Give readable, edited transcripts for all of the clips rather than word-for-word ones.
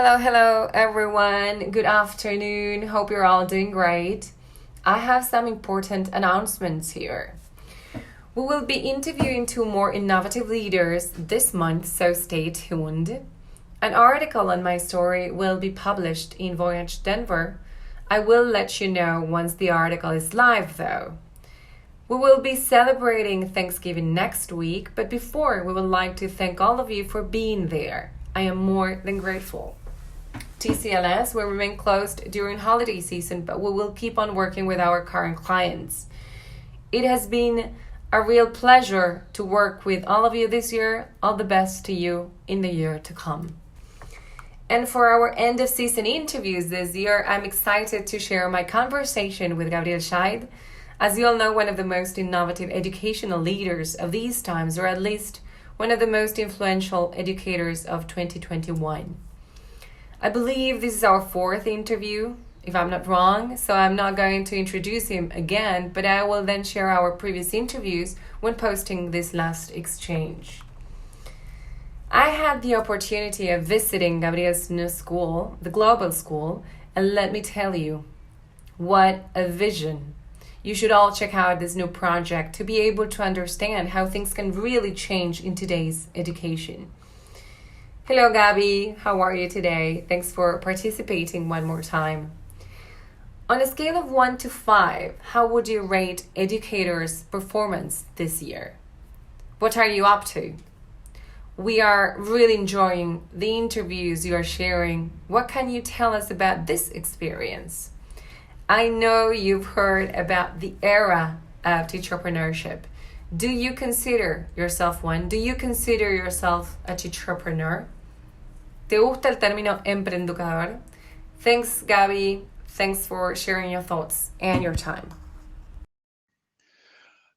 Hello, everyone. Good afternoon. Hope you're all doing great. I have some important announcements here. We will be interviewing two more innovative leaders this month, so stay tuned. An article on my story will be published in Voyage Denver. I will let you know once the article is live, though. We will be celebrating Thanksgiving next week, but before, we would like to thank all of you for being there. I am more than grateful. TCLS will remain closed during holiday season, but we will keep on working with our current clients. It has been a real pleasure to work with all of you this year. All the best to you in the year to come. And for our end of season interviews this year, I'm excited to share my conversation with Gabriel Rshaid. As you all know, one of the most innovative educational leaders of these times, or at least one of the most influential educators of 2021. I believe this is our fourth interview, if I'm not wrong, so I'm not going to introduce him again, but I will then share our previous interviews when posting this last exchange. I had the opportunity of visiting Gabriel's new school, the Global School, and let me tell you, what a vision. You should all check out this new project to be able to understand how things can really change in today's education. Hello, Gabby. How are you today? Thanks for participating one more time. On a scale of 1 to 5, how would you rate educators' performance this year? What are you up to? We are really enjoying the interviews you are sharing. What can you tell us about this experience? I know you've heard about the era of entrepreneurship. Do you consider yourself one? Do you consider yourself a entrepreneur? ¿Te gusta el término emprendedor? Thanks, Gabby. Thanks for sharing your thoughts and your time.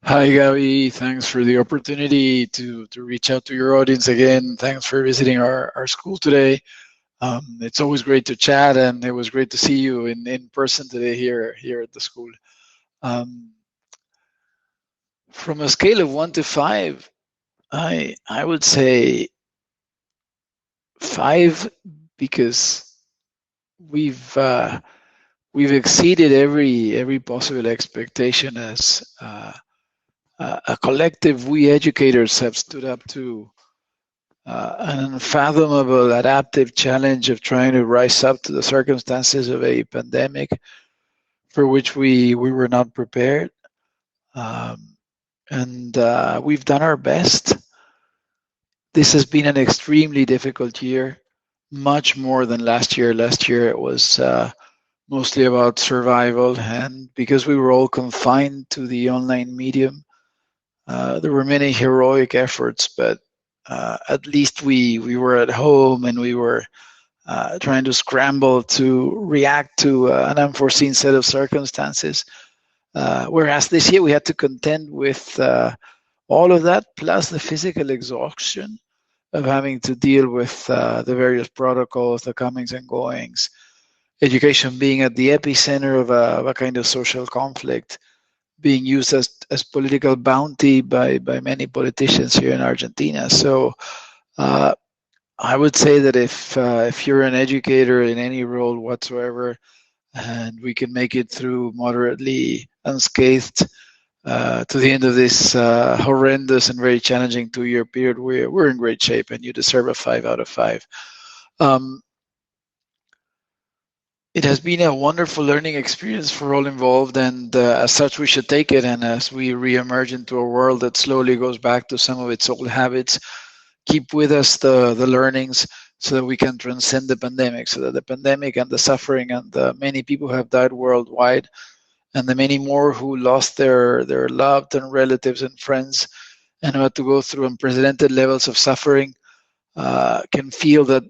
Hi, Gabby. Thanks for the opportunity to reach out to your audience again. Thanks for visiting our school today. It's always great to chat, and it was great to see you in person today here at the school. From a scale of 1 to 5, I would say 5, because we've exceeded every possible expectation as a collective. We educators have stood up to an unfathomable adaptive challenge of trying to rise up to the circumstances of a pandemic for which we were not prepared. And we've done our best. This has been an extremely difficult year, much more than last year. Last year it was mostly about survival, and because we were all confined to the online medium, there were many heroic efforts, but at least we were at home, and we were trying to scramble to react to an unforeseen set of circumstances. Whereas this year we had to contend with all of that, plus the physical exhaustion of having to deal with the various protocols, the comings and goings, education being at the epicenter of a kind of social conflict, being used as political bounty by many politicians here in Argentina. So I would say that if you're an educator in any role whatsoever, and we can make it through moderately unscathed to the end of this horrendous and very challenging 2-year period, we're in great shape, and you deserve a 5 out of 5. It has been a wonderful learning experience for all involved, and as such we should take it. And as we re-emerge into a world that slowly goes back to some of its old habits, keep with us the learnings so that we can transcend the pandemic, so that the pandemic and the suffering and the many people who have died worldwide, and the many more who lost their loved and relatives and friends and who had to go through unprecedented levels of suffering, can feel that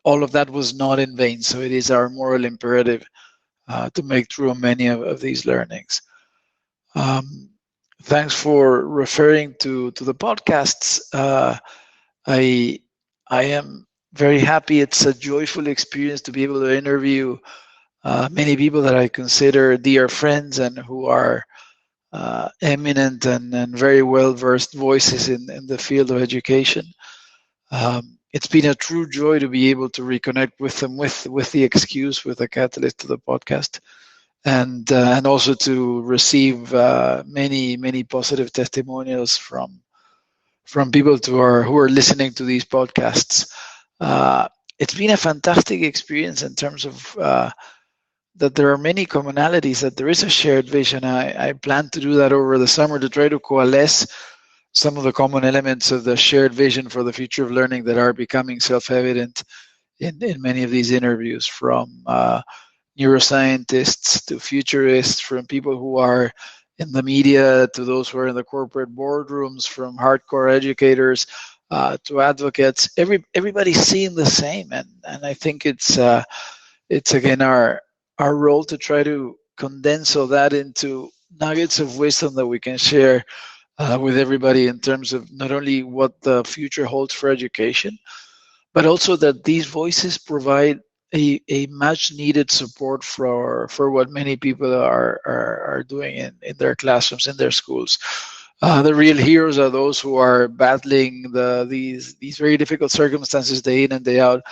all of that was not in vain. So it is our moral imperative to make true many of these learnings. Thanks for referring to the podcasts. I am very happy. It's a joyful experience to be able to interview many people that I consider dear friends and who are eminent and very well-versed voices in the field of education. it's been a true joy to be able to reconnect with them with the excuse, with the catalyst to the podcast, and also to receive many positive testimonials from people who are listening to these podcasts. Uh, it's been a fantastic experience in terms of that there are many commonalities, that there is a shared vision. I plan to do that over the summer to try to coalesce some of the common elements of the shared vision for the future of learning that are becoming self-evident in many of these interviews, from neuroscientists to futurists, from people who are in the media to those who are in the corporate boardrooms, from hardcore educators to advocates. Everybody's seeing the same, and I think it's again our role to try to condense all that into nuggets of wisdom that we can share with everybody, in terms of not only what the future holds for education, but also that these voices provide a much needed support for what many people are doing in their classrooms, in their schools. The real heroes are those who are battling these very difficult circumstances day in and day out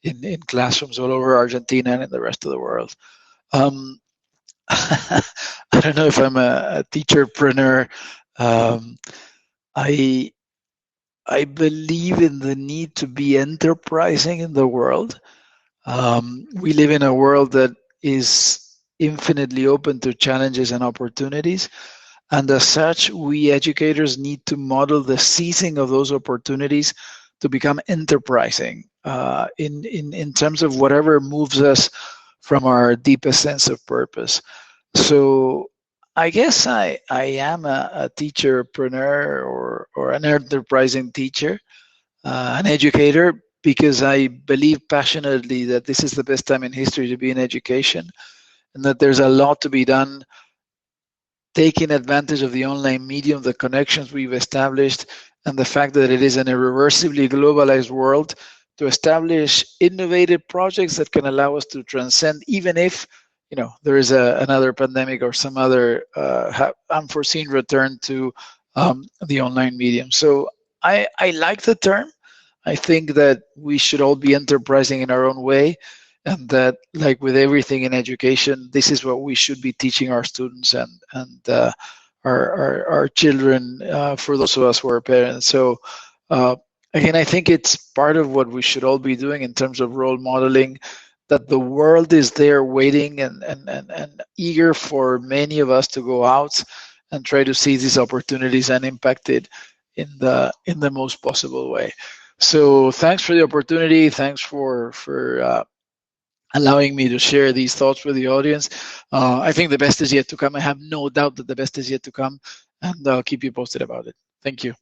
in classrooms all over Argentina and in the rest of the world. Um, I don't know if I'm a teacherpreneur. Um, I I believe in the need to be enterprising in the world. We live in a world that is infinitely open to challenges and opportunities. And as such, we educators need to model the seizing of those opportunities to become enterprising in terms of whatever moves us from our deepest sense of purpose. So I guess I am a teacherpreneur, or an enterprising teacher, an educator, because I believe passionately that this is the best time in history to be in education, and that there's a lot to be done taking advantage of the online medium, the connections we've established, and the fact that it is an irreversibly globalized world, to establish innovative projects that can allow us to transcend, even if there is another pandemic or some other unforeseen return to the online medium. So I like the term. I think that we should all be enterprising in our own way, and that, like with everything in education, this is what we should be teaching our students and our children, for those of us who are parents. So uh, again, I think it's part of what we should all be doing in terms of role modeling, that the world is there waiting and eager for many of us to go out and try to seize these opportunities and impact it in the most possible way. So thanks for the opportunity. Thanks for allowing me to share these thoughts with the audience. I think the best is yet to come. I have no doubt that the best is yet to come, and I'll keep you posted about it. Thank you.